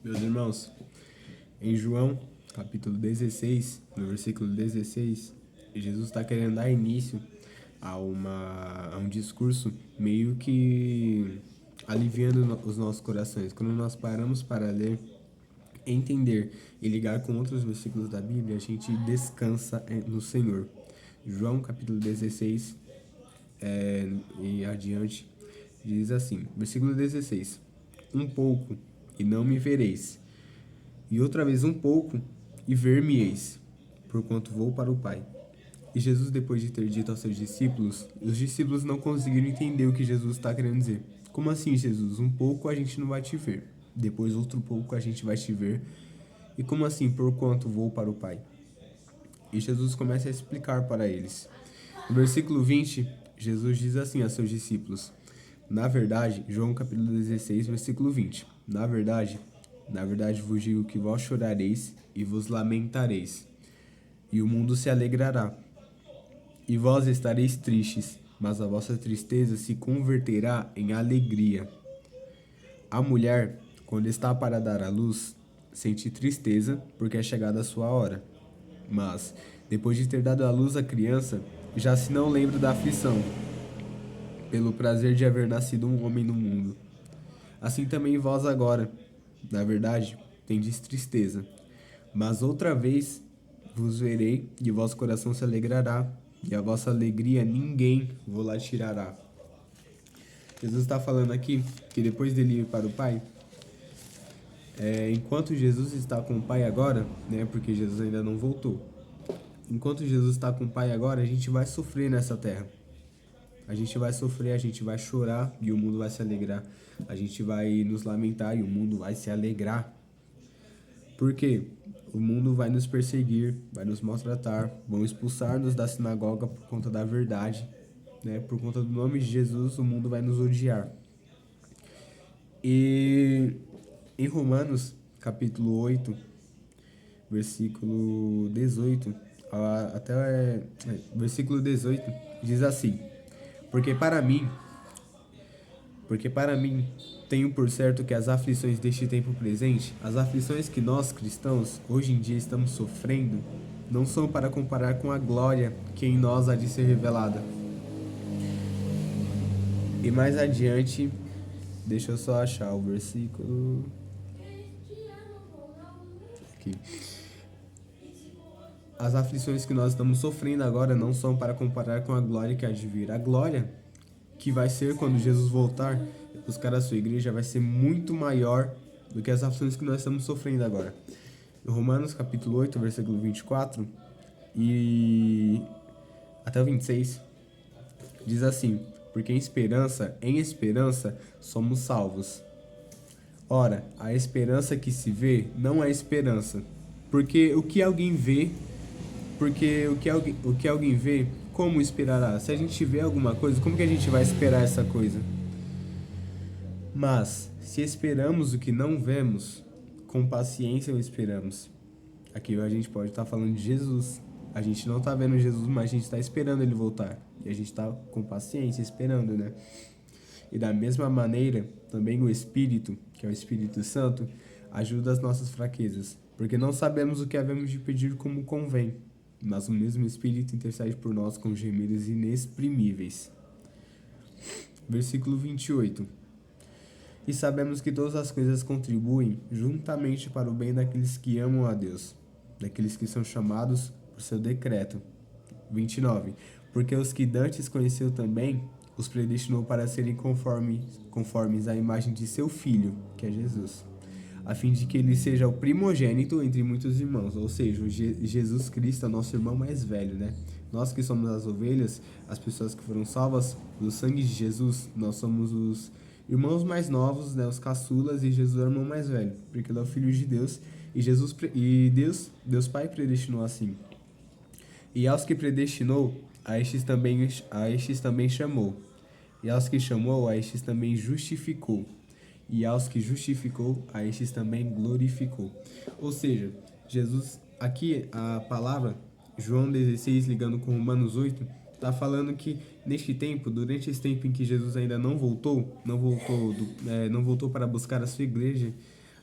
Meus irmãos, em João, capítulo 16, no versículo 16, Jesus está querendo dar início a um discurso meio que aliviando os nossos corações. Quando nós paramos para ler, entender e ligar com outros versículos da Bíblia, a gente descansa no Senhor. João, capítulo 16, e adiante, diz assim, versículo 16: Um pouco, e não me vereis, e outra vez um pouco, e ver-me-eis, porquanto vou para o Pai. E Jesus, depois de ter dito aos seus discípulos, os discípulos não conseguiram entender o que Jesus está querendo dizer. Como assim, Jesus? Um pouco a gente não vai te ver, depois outro pouco a gente vai te ver. E como assim, porquanto vou para o Pai? E Jesus começa a explicar para eles. No versículo 20, Jesus diz assim a seus discípulos: Na verdade, João capítulo 16, versículo 20. Na verdade vos digo que vós chorareis e vos lamentareis, e o mundo se alegrará. E vós estareis tristes, mas a vossa tristeza se converterá em alegria. A mulher, quando está para dar à luz, sente tristeza, porque é chegada a sua hora. Mas, depois de ter dado à luz a criança, já se não lembra da aflição, pelo prazer de haver nascido um homem no mundo. Assim também vós agora, na verdade, tendes tristeza. Mas outra vez vos verei, e o vosso coração se alegrará, e a vossa alegria ninguém vos lá tirará. Jesus está falando aqui que depois dele ir para o Pai, enquanto Jesus está com o Pai agora, né, porque Jesus ainda não voltou, enquanto Jesus está com o Pai agora, a gente vai sofrer nessa terra. A gente vai sofrer, a gente vai chorar e o mundo vai se alegrar. A gente vai nos lamentar e o mundo vai se alegrar. Por quê? O mundo vai nos perseguir, vai nos maltratar, vão expulsar-nos da sinagoga por conta da verdade, né? Por conta do nome de Jesus, o mundo vai nos odiar. E em Romanos, capítulo 8, versículo 18, versículo 18, diz assim: Porque para mim tenho por certo que as aflições deste tempo presente, as aflições que nós cristãos hoje em dia estamos sofrendo, não são para comparar com a glória que em nós há de ser revelada. E mais adiante, deixa eu só achar o versículo aqui. As aflições que nós estamos sofrendo agora não são para comparar com a glória que há de vir. A glória que vai ser quando Jesus voltar e buscar a sua igreja vai ser muito maior do que as aflições que nós estamos sofrendo agora. Em Romanos capítulo 8, versículo 24 e até o 26, diz assim: Porque em esperança somos salvos. Ora, a esperança que se vê não é esperança, porque o que alguém vê, como esperará? Se a gente vê alguma coisa, como que a gente vai esperar essa coisa? Mas, se esperamos o que não vemos, com paciência o esperamos. Aqui a gente pode estar falando de Jesus. A gente não está vendo Jesus, mas a gente está esperando ele voltar. E a gente está com paciência esperando, né? E da mesma maneira, também o Espírito, que é o Espírito Santo, ajuda as nossas fraquezas, porque não sabemos o que havemos de pedir como convém, mas o mesmo Espírito intercede por nós com gemidos inexprimíveis. Versículo 28. E sabemos que todas as coisas contribuem juntamente para o bem daqueles que amam a Deus, daqueles que são chamados por seu decreto. 29. Porque os que dantes conheceu também, os predestinou para serem conformes à imagem de seu Filho, que é Jesus, a fim de que ele seja o primogênito entre muitos irmãos, ou seja, Jesus Cristo é o nosso irmão mais velho, né? Nós que somos as ovelhas, as pessoas que foram salvas do sangue de Jesus, nós somos os irmãos mais novos, né, os caçulas, e Jesus é o irmão mais velho, porque ele é o Filho de Deus, e Deus Pai predestinou assim. E aos que predestinou, a estes também chamou. E aos que chamou, a estes também justificou. E aos que justificou, a estes também glorificou. Ou seja, Jesus, aqui a palavra, João 16, ligando com Romanos 8, está falando que neste tempo, durante esse tempo em que Jesus ainda não voltou para buscar a sua igreja,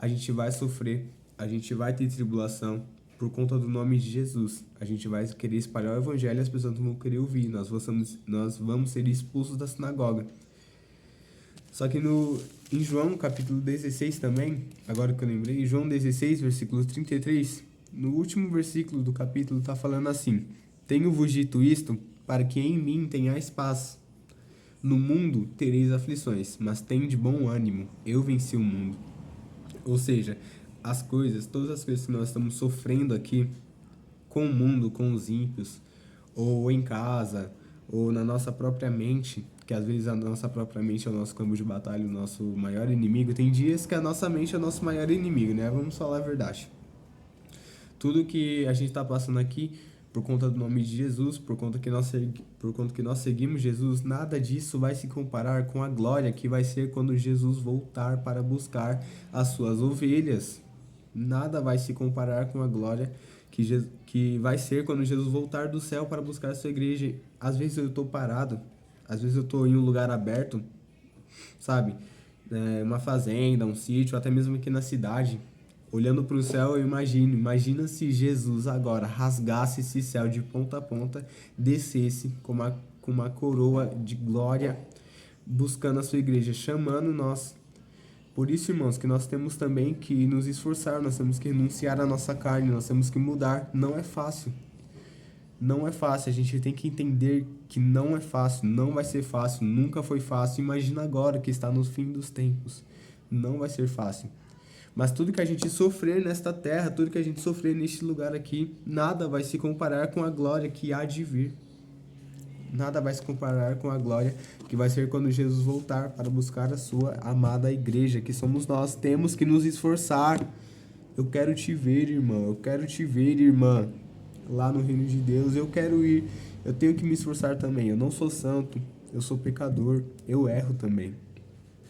a gente vai sofrer, a gente vai ter tribulação por conta do nome de Jesus. A gente vai querer espalhar o evangelho e as pessoas não vão querer ouvir. Nós vamos ser expulsos da sinagoga. Só que em João, capítulo 16 também, agora que eu lembrei, João 16, versículo 33, no último versículo do capítulo está falando assim: Tenho-vos dito isto para que em mim tenhais paz. No mundo tereis aflições, mas tende bom ânimo, eu venci o mundo. Ou seja, todas as coisas que nós estamos sofrendo aqui, com o mundo, com os ímpios, ou em casa, ou na nossa própria mente, que às vezes a nossa própria mente é o nosso campo de batalha, o nosso maior inimigo. Tem dias que a nossa mente é o nosso maior inimigo, né? Vamos falar a verdade. Tudo que a gente está passando aqui, por conta do nome de Jesus, por conta que nós seguimos Jesus, nada disso vai se comparar com a glória que vai ser quando Jesus voltar para buscar as suas ovelhas. Nada vai se comparar com a glória que vai ser quando Jesus voltar do céu para buscar a sua igreja. Às vezes eu estou parado, às vezes eu estou em um lugar aberto, sabe? Uma fazenda, um sítio, até mesmo aqui na cidade. Olhando para o céu, eu imagina se Jesus agora rasgasse esse céu de ponta a ponta, descesse com uma coroa de glória, buscando a sua igreja, chamando nós. Por isso, irmãos, que nós temos também que nos esforçar, nós temos que renunciar à nossa carne, nós temos que mudar. Não é fácil. Não é fácil, a gente tem que entender que não é fácil, não vai ser fácil, nunca foi fácil. Imagina agora que está no fim dos tempos. Não vai ser fácil. Mas tudo que a gente sofrer nesta terra, tudo que a gente sofrer neste lugar aqui, nada vai se comparar com a glória que há de vir. Nada vai se comparar com a glória que vai ser quando Jesus voltar para buscar a sua amada igreja, que somos nós. Temos que nos esforçar. Eu quero te ver, irmão. Eu quero te ver, irmã. Lá no reino de Deus, eu quero ir. Eu tenho que me esforçar também. Eu não sou santo. Eu sou pecador. Eu erro também.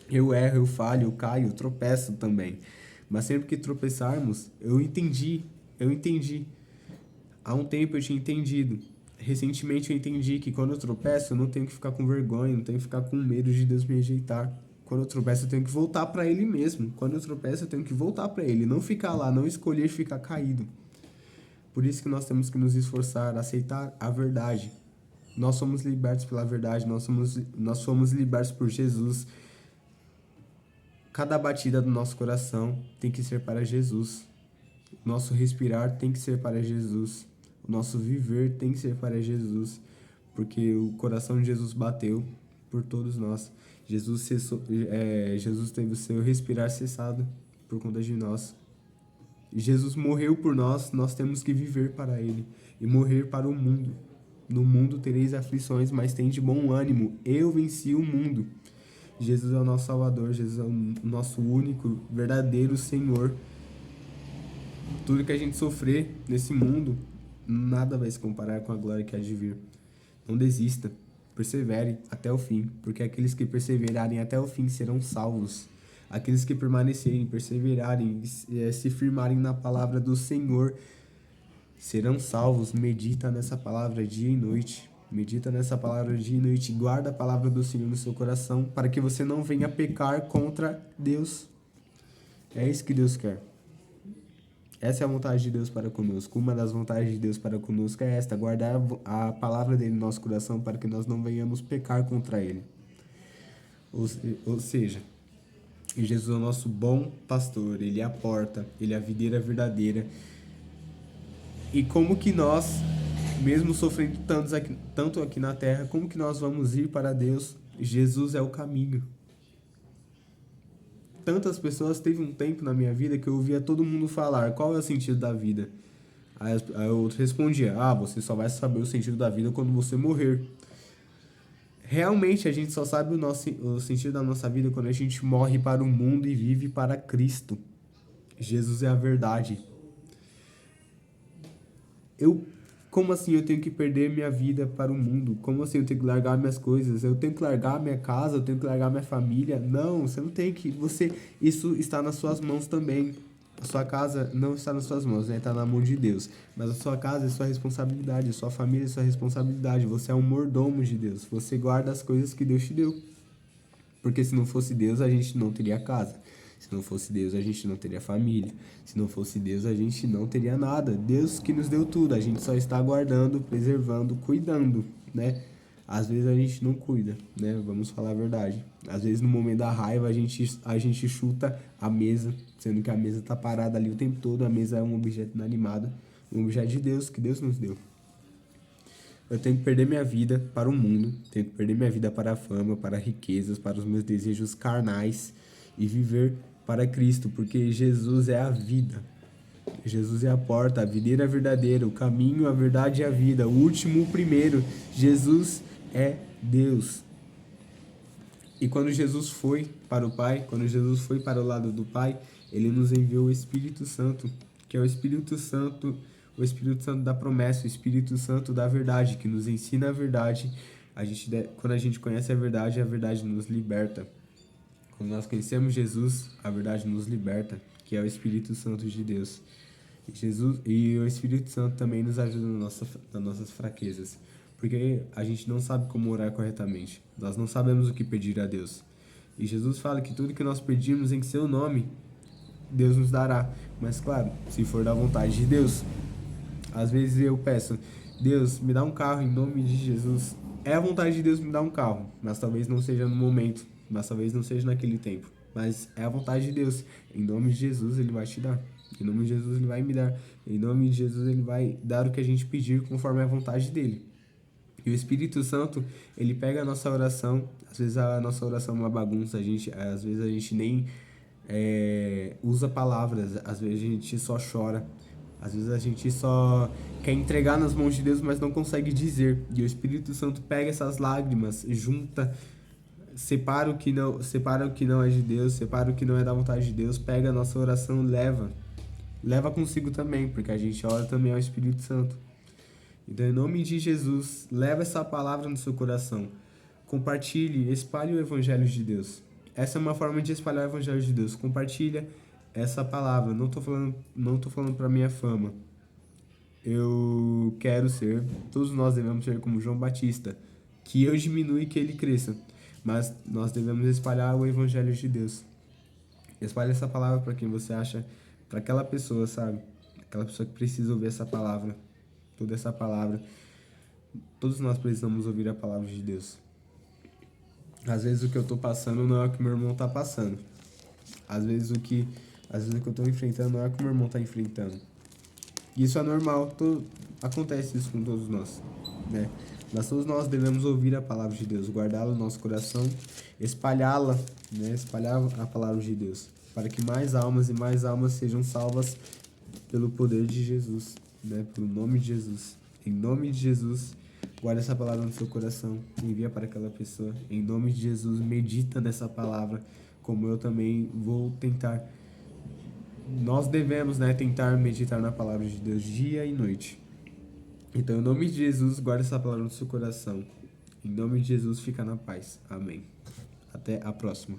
Eu erro, eu falho, eu caio, eu tropeço também. Mas sempre que tropeçarmos, eu entendi. Há um tempo eu tinha entendido. Recentemente eu entendi que quando eu tropeço, eu não tenho que ficar com vergonha, não tenho que ficar com medo de Deus me rejeitar. Quando eu tropeço, eu tenho que voltar para Ele mesmo. Quando eu tropeço, eu tenho que voltar para Ele. Não ficar lá, não escolher ficar caído. Por isso que nós temos que nos esforçar, aceitar a verdade. Nós somos libertos pela verdade, nós somos libertos por Jesus. Cada batida do nosso coração tem que ser para Jesus. Nosso respirar tem que ser para Jesus. O nosso viver tem que ser para Jesus. Porque o coração de Jesus bateu por todos nós. Jesus teve o seu respirar cessado por conta de nós. Jesus morreu por nós, nós temos que viver para Ele e morrer para o mundo. No mundo tereis aflições, mas tende bom ânimo. Eu venci o mundo. Jesus é o nosso Salvador, Jesus é o nosso único, verdadeiro Senhor. Tudo que a gente sofrer nesse mundo, nada vai se comparar com a glória que há de vir. Não desista, persevere até o fim, porque aqueles que perseverarem até o fim serão salvos. Aqueles que permanecerem, perseverarem, se firmarem na palavra do Senhor, serão salvos. Medita nessa palavra dia e noite. Medita nessa palavra dia e noite. Guarda a palavra do Senhor no seu coração, para que você não venha pecar contra Deus. É isso que Deus quer. Essa é a vontade de Deus para conosco. Uma das vontades de Deus para conosco é esta: guardar a palavra dele no nosso coração, para que nós não venhamos pecar contra ele. Ou seja, Jesus é o nosso bom pastor, Ele é a porta, Ele é a videira verdadeira. E como que nós, mesmo sofrendo tanto aqui na terra, como que nós vamos ir para Deus? Jesus é o caminho. Tantas pessoas, teve um tempo na minha vida que eu ouvia todo mundo falar: qual é o sentido da vida? Aí eu respondia: você só vai saber o sentido da vida quando você morrer. Realmente a gente só sabe o sentido da nossa vida quando a gente morre para o mundo e vive para Cristo. Jesus é a verdade. Como assim eu tenho que perder minha vida para o mundo? Como assim eu tenho que largar minhas coisas? Eu tenho que largar minha casa? Eu tenho que largar minha família? Não, você não tem que. Isso está nas suas mãos também. A sua casa não está nas suas mãos, né? Está na mão de Deus. Mas a sua casa é sua responsabilidade, a sua família é sua responsabilidade. Você é um mordomo de Deus. Você guarda as coisas que Deus te deu. Porque se não fosse Deus, a gente não teria casa. Se não fosse Deus, a gente não teria família. Se não fosse Deus, a gente não teria nada. Deus que nos deu tudo, a gente só está guardando, preservando, cuidando, né? Às vezes a gente não cuida, né? Vamos falar a verdade. Às vezes no momento da raiva a gente chuta a mesa, sendo que a mesa tá parada ali o tempo todo. A mesa é um objeto inanimado, um objeto de Deus, que Deus nos deu. Eu tenho que perder minha vida para o mundo, tenho que perder minha vida para a fama, para riquezas, para os meus desejos carnais e viver para Cristo, porque Jesus é a vida. Jesus é a porta, a videira verdadeira, o caminho, a verdade e a vida, o último, o primeiro. Jesus é Deus. E quando Jesus foi para o Pai, quando Jesus foi para o lado do Pai, ele nos enviou o Espírito Santo, que é o Espírito Santo da promessa, o Espírito Santo da verdade, que nos ensina a verdade. Quando a gente conhece a verdade nos liberta. Quando nós conhecemos Jesus, a verdade nos liberta, que é o Espírito Santo de Deus. E o Espírito Santo também nos ajuda nas nossas fraquezas, porque a gente não sabe como orar corretamente. Nós não sabemos o que pedir a Deus. E Jesus fala que tudo que nós pedimos em seu nome, Deus nos dará. Mas claro, se for da vontade de Deus. Às vezes eu peço, Deus, me dá um carro em nome de Jesus. É a vontade de Deus me dar um carro, mas talvez não seja no momento, mas talvez não seja naquele tempo. Mas é a vontade de Deus. Em nome de Jesus ele vai te dar. Em nome de Jesus ele vai me dar. Em nome de Jesus ele vai dar o que a gente pedir conforme a vontade dele. E o Espírito Santo, ele pega a nossa oração. Às vezes a nossa oração é uma bagunça. Às vezes a gente nem usa palavras. Às vezes a gente só chora. Às vezes a gente só quer entregar nas mãos de Deus, mas não consegue dizer. E o Espírito Santo pega essas lágrimas, junta, separa o que não é de Deus, separa o que não é da vontade de Deus, pega a nossa oração, leva consigo também, porque a gente ora também ao Espírito Santo. Então, em nome de Jesus, leva essa palavra no seu coração. Compartilhe, espalhe o Evangelho de Deus. Essa é uma forma de espalhar o Evangelho de Deus. Compartilha essa palavra. Não tô falando para minha fama. Eu quero ser, todos nós devemos ser como João Batista, que eu diminua e que ele cresça. Mas nós devemos espalhar o Evangelho de Deus. Espalhe essa palavra para quem você acha, para aquela pessoa, sabe? Aquela pessoa que precisa ouvir essa palavra. Toda essa palavra. Todos nós precisamos ouvir a palavra de Deus. Às vezes o que eu tô passando não é o que meu irmão tá passando. Às vezes o que eu tô enfrentando não é o que meu irmão tá enfrentando. Isso é normal, acontece isso com todos nós, né? Mas todos nós devemos ouvir a palavra de Deus, guardá-la no nosso coração, espalhá-la, né? Espalhar a palavra de Deus, para que mais almas e mais almas sejam salvas pelo poder de Jesus, né? Pelo nome de Jesus. Em nome de Jesus, guarda essa palavra no seu coração, envia para aquela pessoa. Em nome de Jesus, medita nessa palavra, como eu também vou tentar. Nós devemos, né, tentar meditar na palavra de Deus dia e noite. Então, em nome de Jesus, guarda essa palavra no seu coração. Em nome de Jesus, fica na paz. Amém. Até a próxima.